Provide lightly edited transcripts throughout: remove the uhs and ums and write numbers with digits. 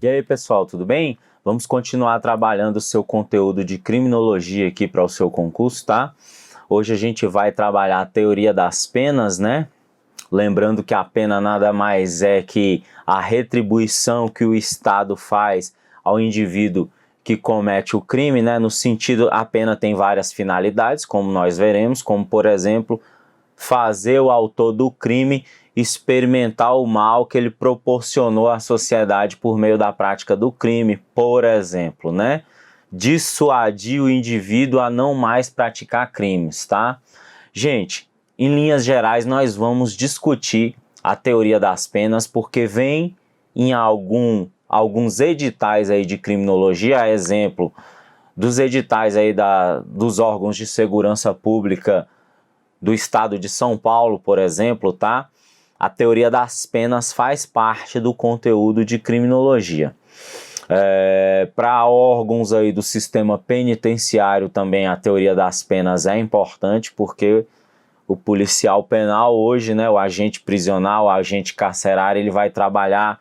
E aí, pessoal, tudo bem? Vamos continuar trabalhando o seu conteúdo de criminologia aqui para o seu concurso, tá? Hoje a gente vai trabalhar a teoria das penas, né? Lembrando que a pena nada mais é que a retribuição que o Estado faz ao indivíduo que comete o crime, né? No sentido, a pena tem várias finalidades, como nós veremos, como, por exemplo, fazer o autor do crime experimentar o mal que ele proporcionou à sociedade por meio da prática do crime, por exemplo, né? Dissuadir o indivíduo a não mais praticar crimes, tá? Gente, em linhas gerais, nós vamos discutir a teoria das penas, porque vem em alguns editais aí de criminologia, a exemplo dos editais aí dos órgãos de segurança pública do estado de São Paulo, por exemplo, tá? A teoria das penas faz parte do conteúdo de criminologia. Para órgãos aí do sistema penitenciário também a teoria das penas é importante, porque o policial penal hoje, né, o agente prisional, o agente carcerário, ele vai trabalhar,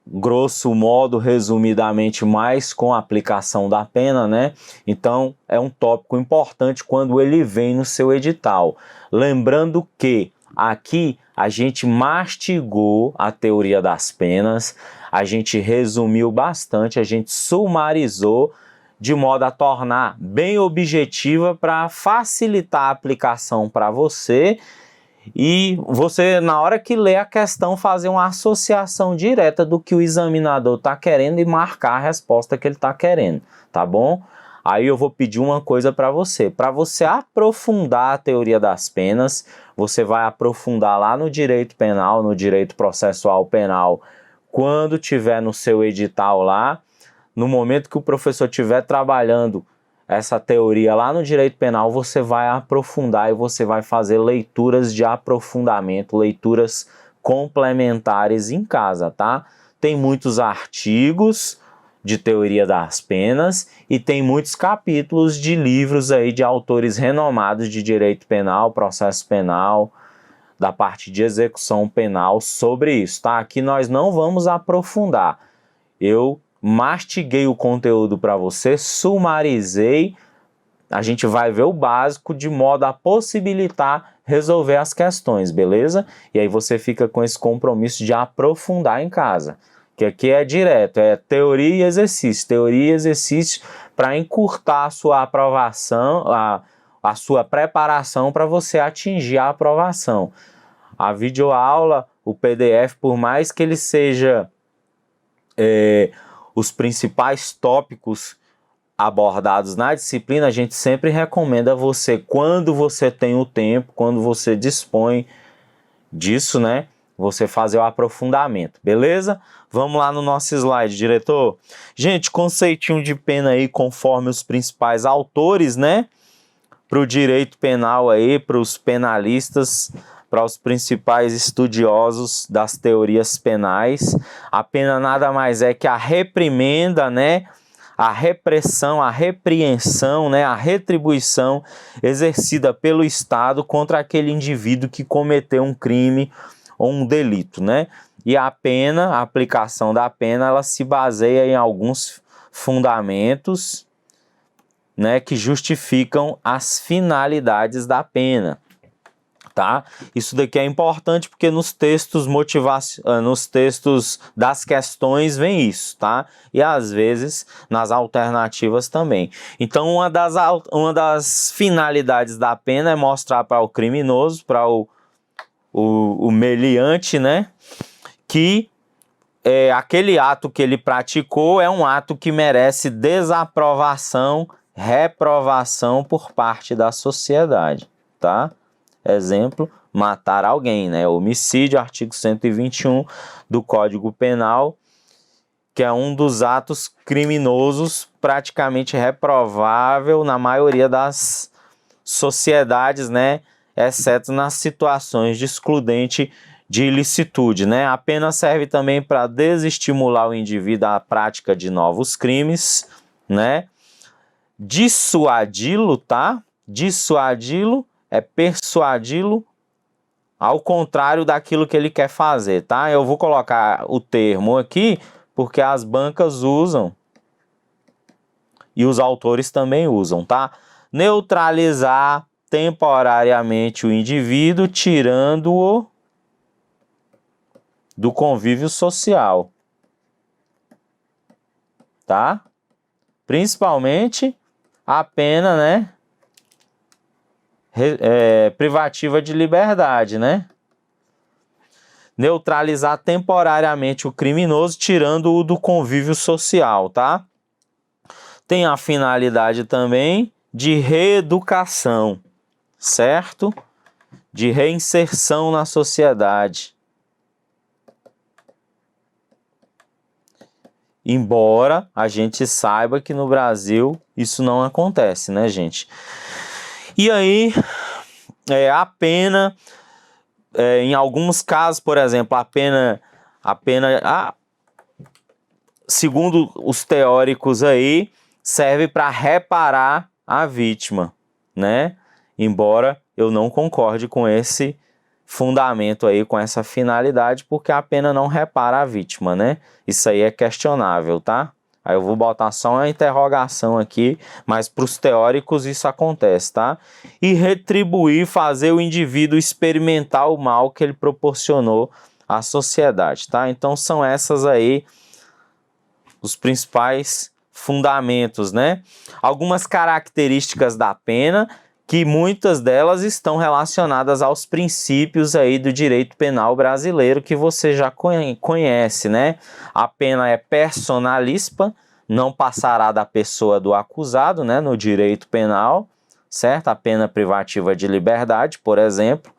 grosso modo, resumidamente, mais com a aplicação da pena, né? Então, é um tópico importante quando ele vem no seu edital. Lembrando que aqui a gente mastigou a teoria das penas, a gente resumiu bastante, a gente sumarizou de modo a tornar bem objetiva para facilitar a aplicação para você e você, na hora que lê a questão, fazer uma associação direta do que o examinador está querendo e marcar a resposta que ele está querendo, tá bom? Aí eu vou pedir uma coisa para você aprofundar a teoria das penas, você vai aprofundar lá no direito penal, no direito processual penal, quando tiver no seu edital lá, no momento que o professor estiver trabalhando essa teoria lá no direito penal, você vai aprofundar e você vai fazer leituras de aprofundamento, leituras complementares em casa, tá? Tem muitos artigos de teoria das penas e tem muitos capítulos de livros aí de autores renomados de direito penal, processo penal, da parte de execução penal sobre isso, tá? Aqui nós não vamos aprofundar. Eu mastiguei o conteúdo para você, sumarizei, a gente vai ver o básico de modo a possibilitar resolver as questões, beleza? E aí você fica com esse compromisso de aprofundar em casa, que aqui é direto, é teoria e exercício para encurtar a sua aprovação, a sua preparação para você atingir a aprovação. A videoaula, o PDF, por mais que ele seja os principais tópicos abordados na disciplina, a gente sempre recomenda você, quando você tem o tempo, quando você dispõe disso, né, você fazer o aprofundamento, beleza? Vamos lá no nosso slide, diretor. Gente, conceitinho de pena aí, conforme os principais autores, né, para o direito penal aí, para os penalistas, para os principais estudiosos das teorias penais. A pena nada mais é que a reprimenda, né, a repressão, a repreensão, né, a retribuição exercida pelo Estado contra aquele indivíduo que cometeu um crime ou um delito, né? E a pena, a aplicação da pena, ela se baseia em alguns fundamentos, né, que justificam as finalidades da pena. Tá? Isso daqui é importante porque nos textos nos textos das questões vem isso, tá? E às vezes nas alternativas também. Então uma das finalidades da pena é mostrar para o criminoso, para o meliante, né, que aquele ato que ele praticou é um ato que merece desaprovação, reprovação por parte da sociedade, tá? Exemplo, matar alguém, né? Homicídio, artigo 121 do Código Penal, que é um dos atos criminosos praticamente reprovável na maioria das sociedades, né? Exceto nas situações de excludente de ilicitude, né? A pena serve também para desestimular o indivíduo à prática de novos crimes, né? Dissuadi-lo, tá? Dissuadi-lo é persuadi-lo ao contrário daquilo que ele quer fazer, tá? Eu vou colocar o termo aqui porque as bancas usam e os autores também usam, tá? Neutralizar temporariamente o indivíduo, tirando-o do convívio social, tá? Principalmente a pena, né? Privativa de liberdade, né? Neutralizar temporariamente o criminoso, tirando-o do convívio social, tá? Tem a finalidade também de reeducação, certo? De reinserção na sociedade. Embora a gente saiba que no Brasil isso não acontece, né, gente? E aí, a pena, em alguns casos, por exemplo, a pena, segundo os teóricos aí, serve para reparar a vítima, né? Embora eu não concorde com esse fundamento aí, com essa finalidade, porque a pena não repara a vítima, né? Isso aí é questionável, tá? Aí eu vou botar só uma interrogação aqui, mas para os teóricos isso acontece, tá? E retribuir, fazer o indivíduo experimentar o mal que ele proporcionou à sociedade, tá? Então são essas aí os principais fundamentos, né? Algumas características da pena, que muitas delas estão relacionadas aos princípios aí do direito penal brasileiro, que você já conhece, né? A pena é personalíssima, não passará da pessoa do acusado, né? No direito penal, certo? A pena privativa de liberdade, por exemplo,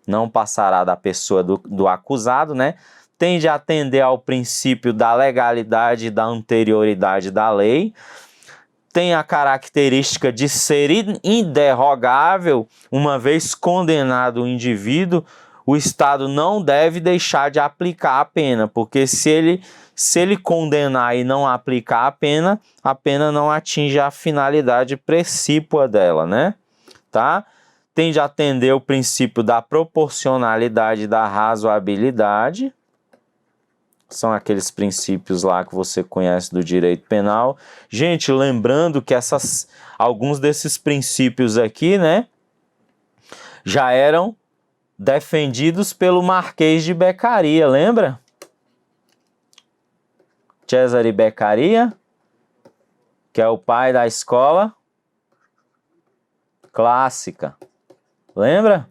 não passará da pessoa do acusado, né? Tende a atender ao princípio da legalidade e da anterioridade da lei, tem a característica de ser inderrogável. Uma vez condenado o indivíduo, o Estado não deve deixar de aplicar a pena, porque se ele condenar e não aplicar a pena não atinge a finalidade precípua dela, né? Tá? Tende a atender o princípio da proporcionalidade e da razoabilidade. São aqueles princípios lá que você conhece do direito penal. Gente, lembrando que alguns desses princípios aqui, né, já eram defendidos pelo Marquês de Beccaria, lembra? Cesare Beccaria, que é o pai da escola clássica. Lembra?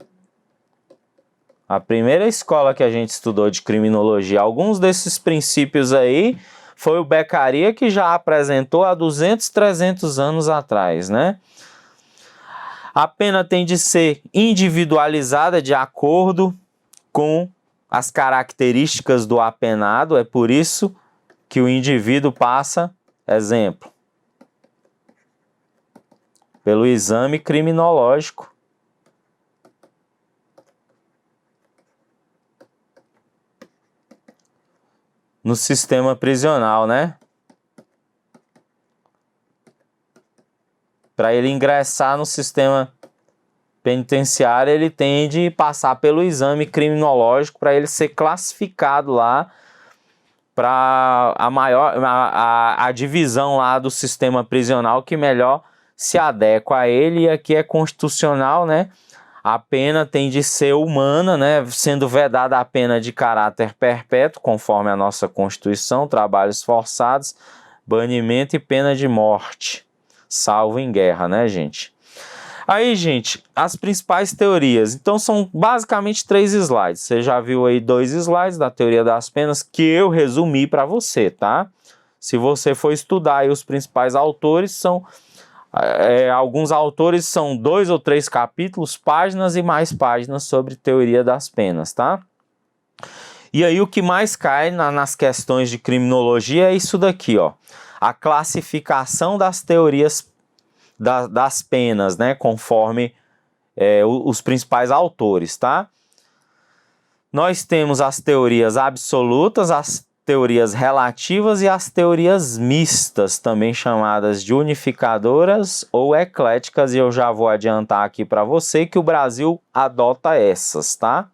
A primeira escola que a gente estudou de criminologia, alguns desses princípios aí, foi o Beccaria que já apresentou há 200, 300 anos atrás, né? A pena tem de ser individualizada de acordo com as características do apenado, é por isso que o indivíduo passa, exemplo, pelo exame criminológico. No sistema prisional, né? Para ele ingressar no sistema penitenciário, ele tem de passar pelo exame criminológico para ele ser classificado lá para a divisão lá do sistema prisional que melhor se adequa a ele. E aqui é constitucional, né? A pena tem de ser humana, né? Sendo vedada a pena de caráter perpétuo, conforme a nossa Constituição, trabalhos forçados, banimento e pena de morte, salvo em guerra, né, gente? Aí, gente, as principais teorias. Então, são basicamente 3 slides. Você já viu aí 2 slides da teoria das penas que eu resumi para você, tá? Se você for estudar aí os principais autores, alguns autores são 2 ou 3 capítulos, páginas e mais páginas sobre teoria das penas, tá? E aí o que mais cai nas questões de criminologia é isso daqui, ó. A classificação das teorias das penas, né? Conforme os principais autores, tá? Nós temos as teorias absolutas, as teorias relativas e as teorias mistas, também chamadas de unificadoras ou ecléticas, e eu já vou adiantar aqui para você que o Brasil adota essas, tá?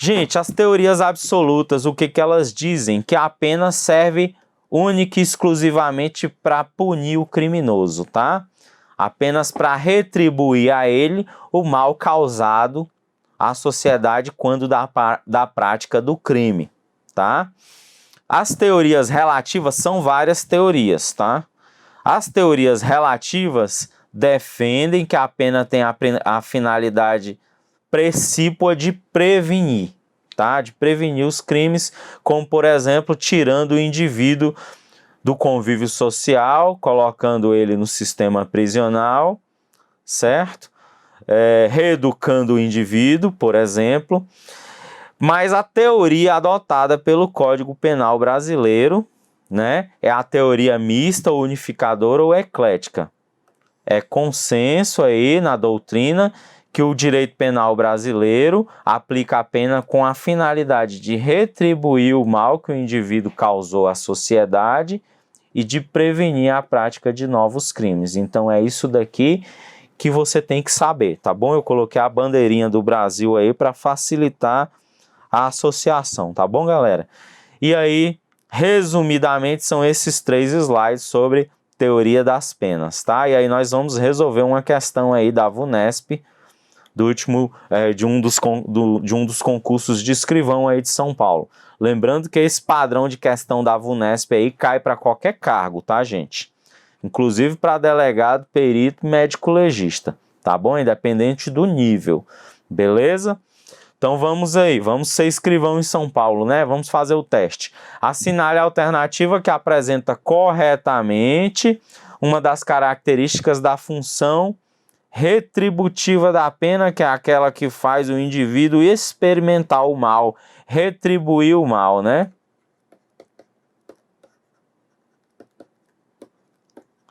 Gente, as teorias absolutas, o que elas dizem? Que a pena serve única e exclusivamente para punir o criminoso, tá? Apenas para retribuir a ele o mal causado à sociedade quando da prática do crime, tá? As teorias relativas são várias teorias, tá? As teorias relativas defendem que a pena tem a finalidade precípua de prevenir, tá? De prevenir os crimes, como por exemplo, tirando o indivíduo do convívio social, colocando ele no sistema prisional, certo? Reeducando o indivíduo, por exemplo. Mas a teoria adotada pelo Código Penal brasileiro, né, é a teoria mista, unificadora ou eclética. É consenso aí na doutrina que o direito penal brasileiro aplica a pena com a finalidade de retribuir o mal que o indivíduo causou à sociedade e de prevenir a prática de novos crimes. Então é isso daqui que você tem que saber, tá bom? Eu coloquei a bandeirinha do Brasil aí para facilitar a associação, tá bom, galera? E aí, resumidamente, são esses 3 slides sobre teoria das penas, tá? E aí nós vamos resolver uma questão aí da VUNESP, de um dos concursos de escrivão aí de São Paulo. Lembrando que esse padrão de questão da VUNESP aí cai para qualquer cargo, tá, gente? Inclusive para delegado, perito, médico legista, tá bom? Independente do nível, beleza? Então vamos aí, vamos ser escrivão em São Paulo, né? Vamos fazer o teste. Assinale a alternativa que apresenta corretamente uma das características da função retributiva da pena, que é aquela que faz o indivíduo experimentar o mal, retribuir o mal, né?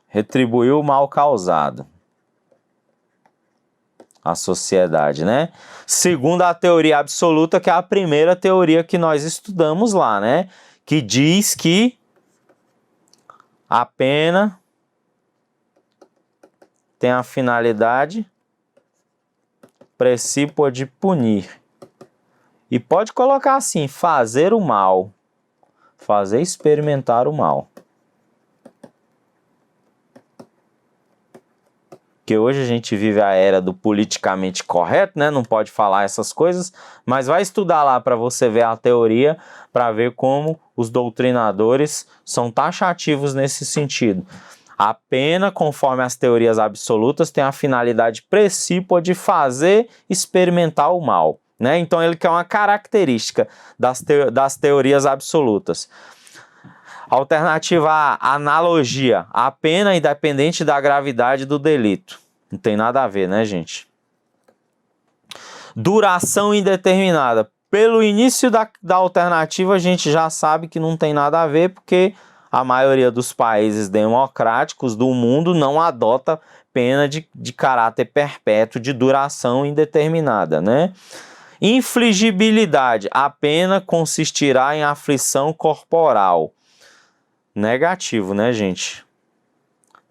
Retribuir o mal causado à sociedade, né? Segundo a teoria absoluta, que é a primeira teoria que nós estudamos lá, né? Que diz que a pena tem a finalidade precípua de punir. E pode colocar assim, fazer o mal, fazer experimentar o mal. Porque hoje a gente vive a era do politicamente correto, né? Não pode falar essas coisas, mas vai estudar lá para você ver a teoria, para ver como os doutrinadores são taxativos nesse sentido. A pena, conforme as teorias absolutas, tem a finalidade precípua de fazer experimentar o mal, né? Então ele quer uma característica das teorias absolutas. Alternativa A, analogia. A pena independente da gravidade do delito. Não tem nada a ver, né, gente? Duração indeterminada. Pelo início da alternativa, a gente já sabe que não tem nada a ver, porque a maioria dos países democráticos do mundo não adota pena de caráter perpétuo de duração indeterminada, né? Infligibilidade. A pena consistirá em aflição corporal. Negativo, né, gente?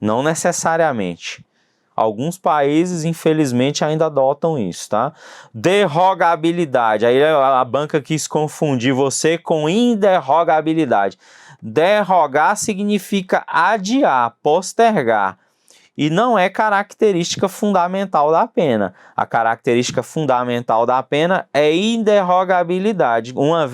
Não necessariamente. Alguns países, infelizmente, ainda adotam isso, tá? Derrogabilidade. Aí a banca quis confundir você com inderrogabilidade. Derrogar significa adiar, postergar. E não é característica fundamental da pena. A característica fundamental da pena é inderrogabilidade. Uma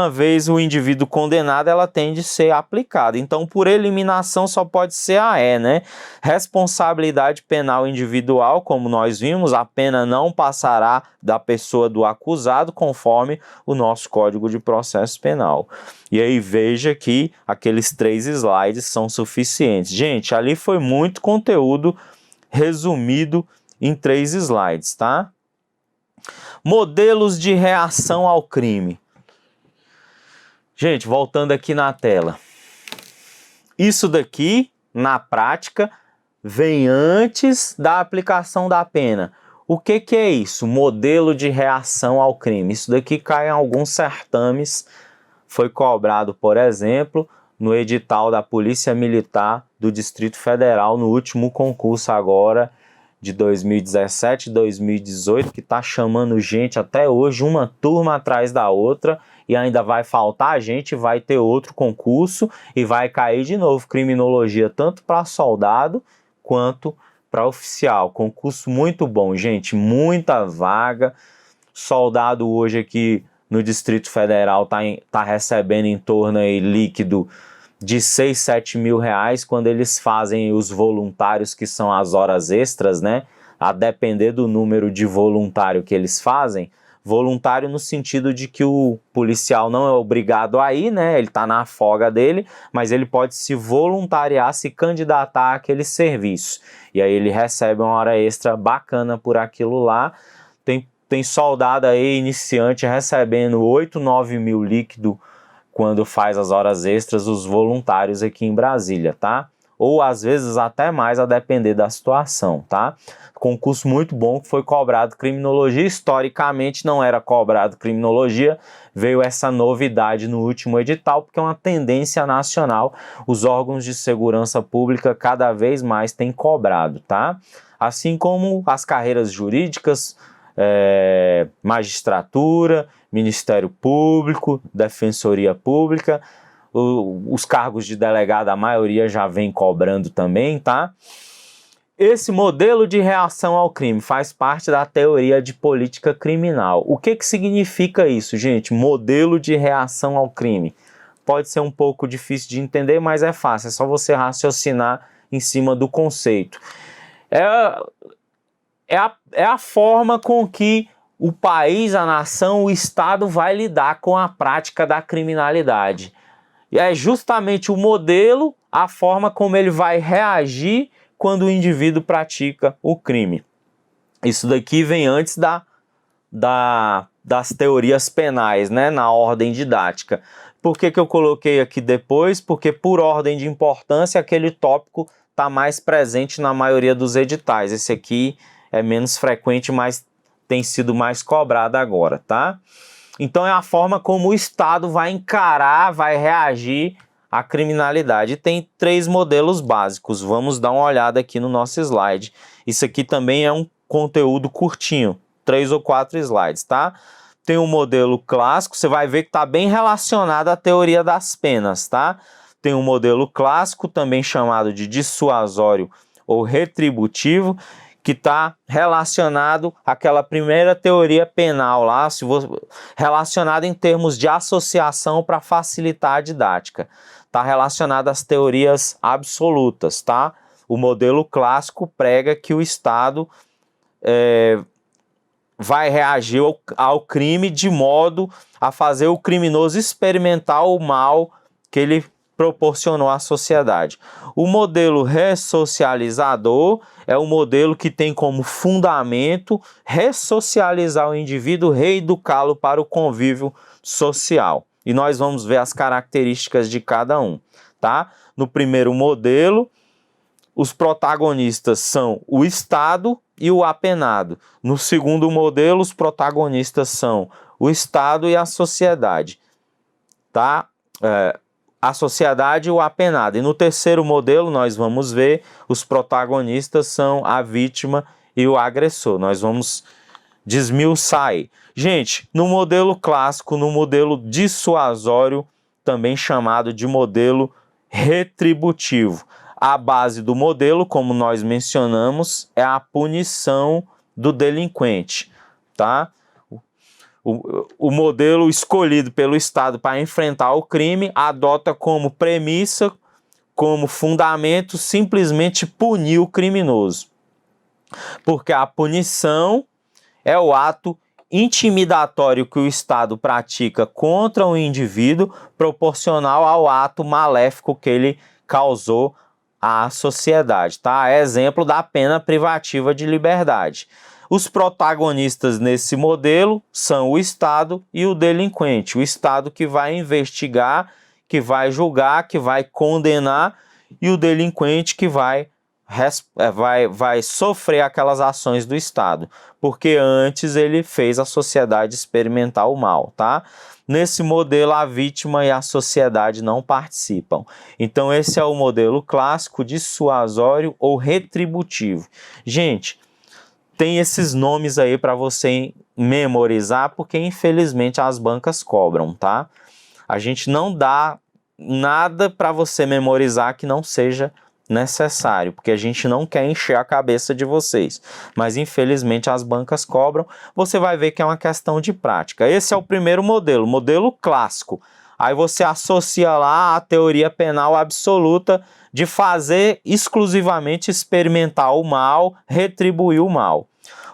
vez o indivíduo condenado, ela tem de ser aplicada. Então, por eliminação, só pode ser a E, né? Responsabilidade penal individual, como nós vimos, a pena não passará da pessoa do acusado, conforme o nosso Código de Processo Penal. E aí, veja que aqueles 3 slides são suficientes. Gente, ali foi muito conteúdo resumido em 3 slides, tá? Modelos de reação ao crime. Gente, voltando aqui na tela. Isso daqui, na prática, vem antes da aplicação da pena. O que é isso? Modelo de reação ao crime. Isso daqui cai em alguns certames. Foi cobrado, por exemplo, no edital da Polícia Militar do Distrito Federal, no último concurso agora de 2017 e 2018, que está chamando gente até hoje, uma turma atrás da outra, e ainda vai faltar gente, vai ter outro concurso e vai cair de novo criminologia, tanto para soldado quanto para oficial. Concurso muito bom, gente, muita vaga. Soldado hoje aqui no Distrito Federal tá recebendo em torno aí líquido de 6, 7 mil reais quando eles fazem os voluntários, que são as horas extras, né? A depender do número de voluntário que eles fazem, voluntário no sentido de que o policial não é obrigado a ir, né? Ele tá na folga dele, mas ele pode se voluntariar, se candidatar àquele serviço. E aí ele recebe uma hora extra bacana por aquilo lá. Tem soldado aí iniciante recebendo 8, 9 mil líquido quando faz as horas extras, os voluntários aqui em Brasília, tá? Ou às vezes até mais, a depender da situação, tá? Concurso muito bom que foi cobrado criminologia. Historicamente não era cobrado criminologia, veio essa novidade no último edital, porque é uma tendência nacional. Os órgãos de segurança pública cada vez mais têm cobrado, tá? Assim como as carreiras jurídicas, magistratura, Ministério Público, Defensoria Pública, os cargos de delegado, a maioria já vem cobrando também, tá? Esse modelo de reação ao crime faz parte da teoria de política criminal. O que significa isso, gente? Modelo de reação ao crime. Pode ser um pouco difícil de entender, mas é fácil, é só você raciocinar em cima do conceito. É a forma com que o país, a nação, o Estado vai lidar com a prática da criminalidade. E é justamente o modelo, a forma como ele vai reagir quando o indivíduo pratica o crime. Isso daqui vem antes das teorias penais, né, na ordem didática. Por que eu coloquei aqui depois? Porque por ordem de importância aquele tópico está mais presente na maioria dos editais. Esse aqui é menos frequente, mas tem sido mais cobrado agora, tá? Então é a forma como o Estado vai encarar, vai reagir à criminalidade. E tem 3 modelos básicos. Vamos dar uma olhada aqui no nosso slide. Isso aqui também é um conteúdo curtinho, 3 ou 4 slides, tá? Tem um modelo clássico, você vai ver que está bem relacionado à teoria das penas, tá? Tem um modelo clássico, também chamado de dissuasório ou retributivo, que está relacionado àquela primeira teoria penal lá, relacionada em termos de associação para facilitar a didática. Está relacionado às teorias absolutas, tá? O modelo clássico prega que o Estado vai reagir ao crime de modo a fazer o criminoso experimentar o mal que ele proporcionou à sociedade. O modelo ressocializador é o modelo que tem como fundamento ressocializar o indivíduo, reeducá-lo para o convívio social. E nós vamos ver as características de cada um, tá? No primeiro modelo, os protagonistas são o Estado e o apenado. No segundo modelo, os protagonistas são o Estado e a sociedade, tá? A sociedade e o apenado. E no terceiro modelo, nós vamos ver os protagonistas são a vítima e o agressor. Nós vamos desmiuçar aí. Gente, no modelo clássico, no modelo dissuasório, também chamado de modelo retributivo, a base do modelo, como nós mencionamos, é a punição do delinquente, tá? O modelo escolhido pelo Estado para enfrentar o crime adota como premissa, como fundamento, simplesmente punir o criminoso. Porque a punição é o ato intimidatório que o Estado pratica contra o indivíduo, proporcional ao ato maléfico que ele causou à sociedade, tá? É exemplo da pena privativa de liberdade. Os protagonistas nesse modelo são o Estado e o delinquente. O Estado que vai investigar, que vai julgar, que vai condenar, e o delinquente que vai sofrer aquelas ações do Estado, porque antes ele fez a sociedade experimentar o mal, tá? Nesse modelo, a vítima e a sociedade não participam. Então, esse é o modelo clássico dissuasório ou retributivo. Gente, tem esses nomes aí para você memorizar, porque infelizmente as bancas cobram, tá? A gente não dá nada para você memorizar que não seja necessário, porque a gente não quer encher a cabeça de vocês. Mas infelizmente as bancas cobram. Você vai ver que é uma questão de prática. Esse é o primeiro modelo, modelo clássico. Aí você associa lá a teoria penal absoluta de fazer exclusivamente experimentar o mal, retribuir o mal.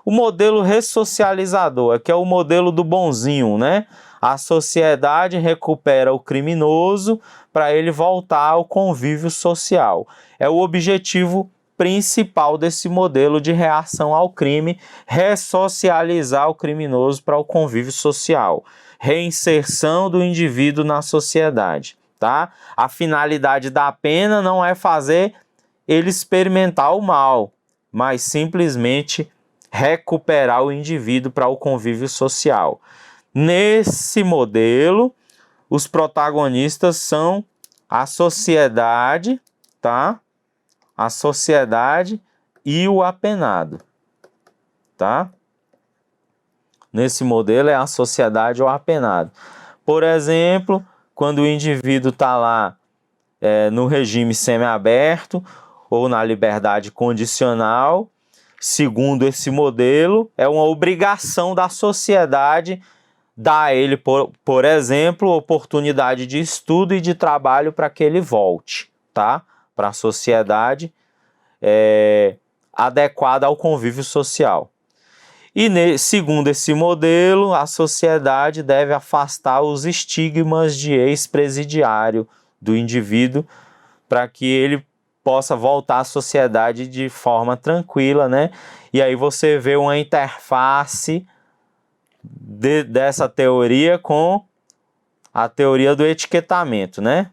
O modelo ressocializador, que é o modelo do bonzinho, né? A sociedade recupera o criminoso para ele voltar ao convívio social. É o objetivo principal desse modelo de reação ao crime, ressocializar o criminoso para o convívio social, reinserção do indivíduo na sociedade, tá? A finalidade da pena não é fazer ele experimentar o mal, mas simplesmente recuperar o indivíduo para o convívio social. Nesse modelo, os protagonistas são a sociedade, tá? A sociedade e o apenado, tá? Nesse modelo é a sociedade ou apenado. Por exemplo, quando o indivíduo está lá no regime semiaberto ou na liberdade condicional, segundo esse modelo, é uma obrigação da sociedade dar a ele, por exemplo, oportunidade de estudo e de trabalho para que ele volte, tá? Para a sociedade adequada ao convívio social. E segundo esse modelo, a sociedade deve afastar os estigmas de ex-presidiário do indivíduo para que ele possa voltar à sociedade de forma tranquila, né? E aí você vê uma interface dessa teoria com a teoria do etiquetamento, né?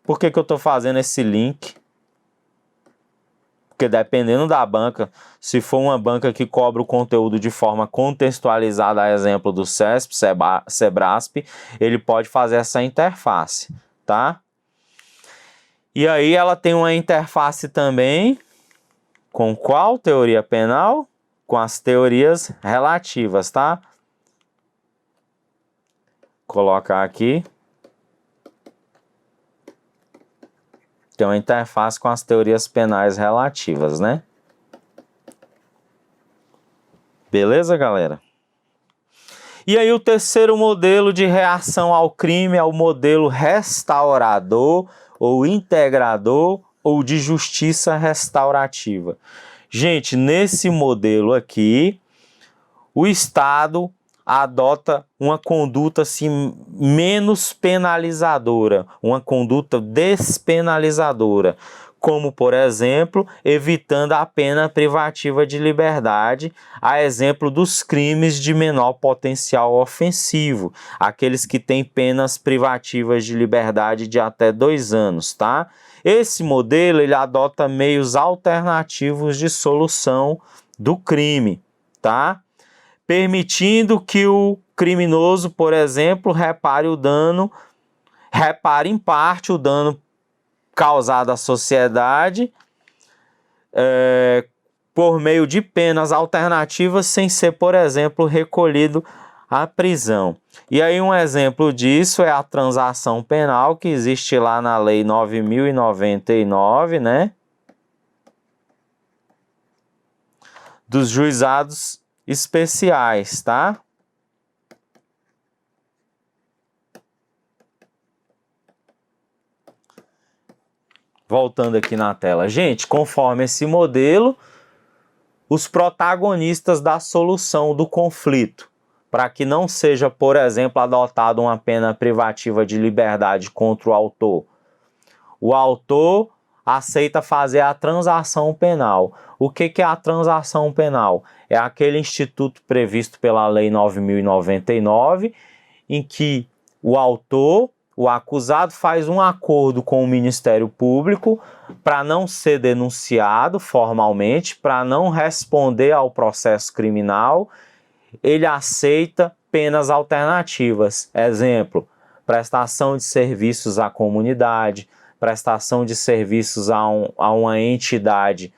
Por que eu estou fazendo esse link? Porque dependendo da banca, se for uma banca que cobra o conteúdo de forma contextualizada, a exemplo do CESP, SEBRASP, ele pode fazer essa interface, tá? E aí ela tem uma interface também com qual teoria penal? Com as teorias relativas, tá? Colocar aqui. Tem uma interface com as teorias penais relativas, né? Beleza, galera? E aí o terceiro modelo de reação ao crime é o modelo restaurador ou integrador ou de justiça restaurativa. Gente, nesse modelo aqui, o Estado adota uma conduta assim, menos penalizadora, uma conduta despenalizadora, como, por exemplo, evitando a pena privativa de liberdade, a exemplo dos crimes de menor potencial ofensivo, aqueles que têm penas privativas de liberdade de até 2 anos, tá? Esse modelo ele adota meios alternativos de solução do crime, tá? Permitindo que o criminoso, por exemplo, repare em parte o dano causado à sociedade por meio de penas alternativas sem ser, por exemplo, recolhido à prisão. E aí um exemplo disso é a transação penal que existe lá na Lei 9.099, né? Dos juizados especiais, tá? Voltando aqui na tela. Gente, conforme esse modelo, os protagonistas da solução do conflito, para que não seja, por exemplo, adotada uma pena privativa de liberdade contra o autor. O autor aceita fazer a transação penal. O que é a transação penal? É aquele instituto previsto pela Lei 9.099, em que o autor, o acusado, faz um acordo com o Ministério Público para não ser denunciado formalmente, para não responder ao processo criminal. Ele aceita penas alternativas. Exemplo, prestação de serviços à comunidade, prestação de serviços a uma entidade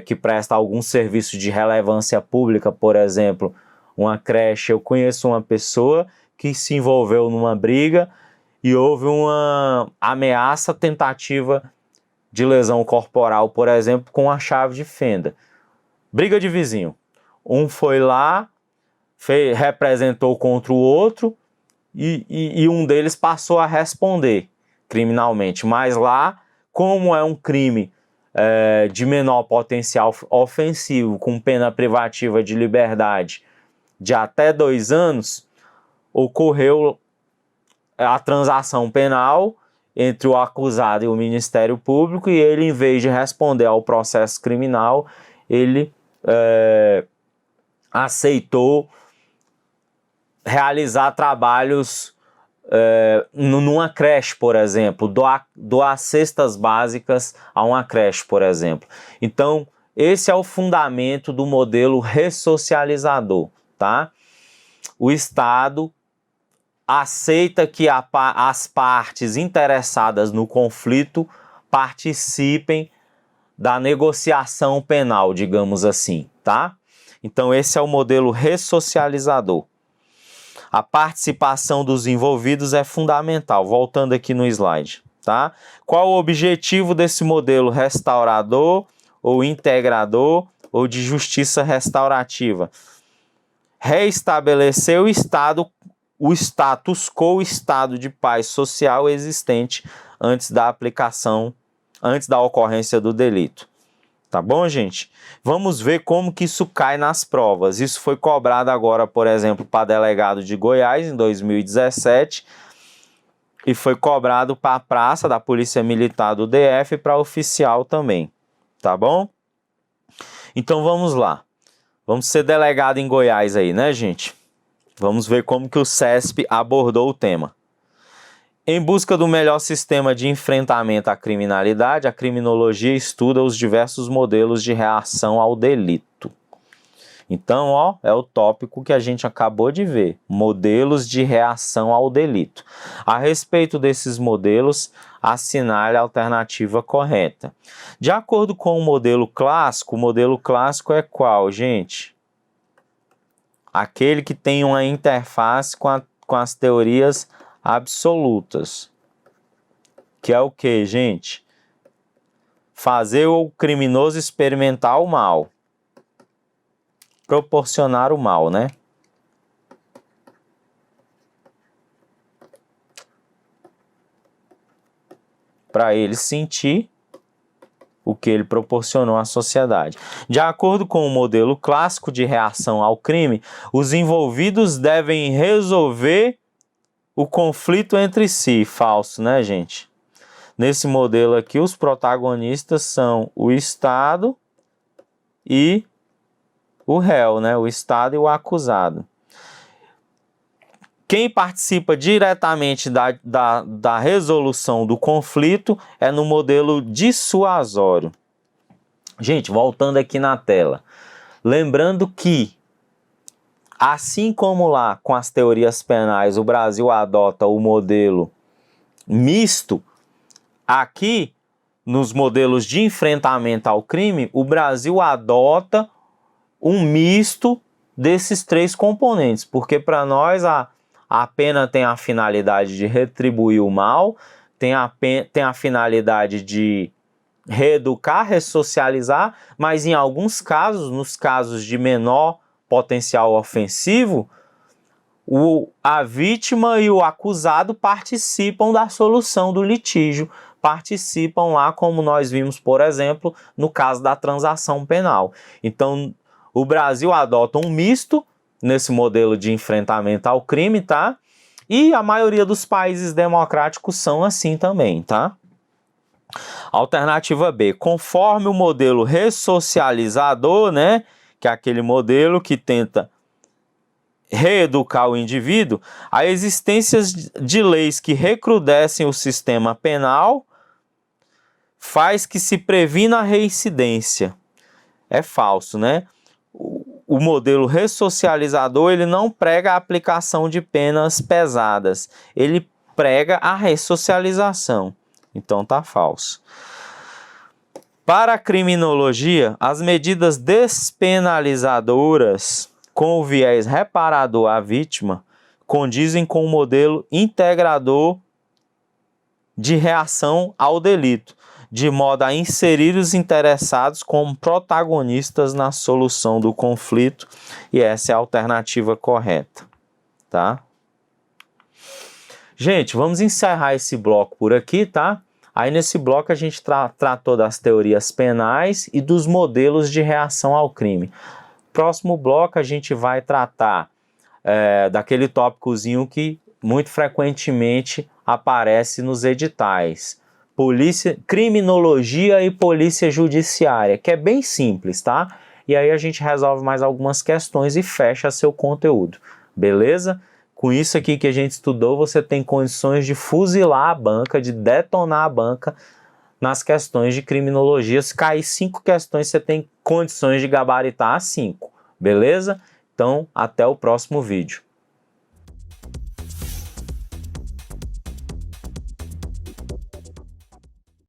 que presta algum serviço de relevância pública, por exemplo, uma creche. Eu conheço uma pessoa que se envolveu numa briga e houve uma ameaça, tentativa de lesão corporal, por exemplo, com a chave de fenda. Briga de vizinho. Um foi lá, representou contra o outro e um deles passou a responder criminalmente. Mas lá, como é um crime de menor potencial ofensivo, com pena privativa de liberdade de até 2 anos, ocorreu a transação penal entre o acusado e o Ministério Público, e ele, em vez de responder ao processo criminal, ele aceitou realizar trabalhos numa creche, por exemplo, doar cestas básicas a uma creche, por exemplo. Então, esse é o fundamento do modelo ressocializador, tá? O Estado aceita que as partes interessadas no conflito participem da negociação penal, digamos assim, tá? Então, esse é o modelo ressocializador. A participação dos envolvidos é fundamental. Voltando aqui no slide, tá? Qual o objetivo desse modelo restaurador ou integrador ou de justiça restaurativa? Reestabelecer o status quo, o estado de paz social existente antes da ocorrência do delito. Tá bom, gente? Vamos ver como que isso cai nas provas. Isso foi cobrado agora, por exemplo, para delegado de Goiás, em 2017, e foi cobrado para a praça da Polícia Militar do DF e para oficial também. Tá bom? Então vamos lá. Vamos ser delegado em Goiás aí, né, gente? Vamos ver como que o CESP abordou o tema. Em busca do melhor sistema de enfrentamento à criminalidade, a criminologia estuda os diversos modelos de reação ao delito. Então, ó, é o tópico que a gente acabou de ver, modelos de reação ao delito. A respeito desses modelos, assinale a alternativa correta. De acordo com o modelo clássico é qual, gente? Aquele que tem uma interface com as teorias absolutas. Que é o que, gente? Fazer o criminoso experimentar o mal. Proporcionar o mal, né? Para ele sentir o que ele proporcionou à sociedade. De acordo com o modelo clássico de reação ao crime, os envolvidos devem resolver o conflito entre si. Falso, né, gente? Nesse modelo aqui, os protagonistas são o Estado e o réu, né? O Estado e o acusado. Quem participa diretamente da resolução do conflito é no modelo dissuasório. Gente, voltando aqui na tela. Lembrando que, assim como lá com as teorias penais o Brasil adota o modelo misto, aqui nos modelos de enfrentamento ao crime, o Brasil adota um misto desses 3 componentes, porque para nós a pena tem a finalidade de retribuir o mal, tem a finalidade de reeducar, ressocializar, mas em alguns casos, nos casos de menor potencial ofensivo, a vítima e o acusado participam da solução do litígio, participam lá, como nós vimos, por exemplo, no caso da transação penal. Então, o Brasil adota um misto nesse modelo de enfrentamento ao crime, tá? E a maioria dos países democráticos são assim também, tá? Alternativa B, conforme o modelo ressocializador, né? Que é aquele modelo que tenta reeducar o indivíduo, a existência de leis que recrudescem o sistema penal faz que se previna a reincidência. É falso, né? O modelo ressocializador, ele não prega a aplicação de penas pesadas, ele prega a ressocialização. Então tá falso. Para a criminologia, as medidas despenalizadoras com o viés reparador à vítima condizem com o modelo integrador de reação ao delito, de modo a inserir os interessados como protagonistas na solução do conflito, e essa é a alternativa correta, tá? Gente, vamos encerrar esse bloco por aqui, tá? Aí nesse bloco a gente tratou das teorias penais e dos modelos de reação ao crime. Próximo bloco a gente vai tratar daquele tópicozinho que muito frequentemente aparece nos editais. Criminologia e polícia judiciária, que é bem simples, tá? E aí a gente resolve mais algumas questões e fecha seu conteúdo, beleza? Com isso aqui que a gente estudou, você tem condições de fuzilar a banca, de detonar a banca nas questões de criminologia. Se cair 5 questões, você tem condições de gabaritar as 5, beleza? Então, até o próximo vídeo.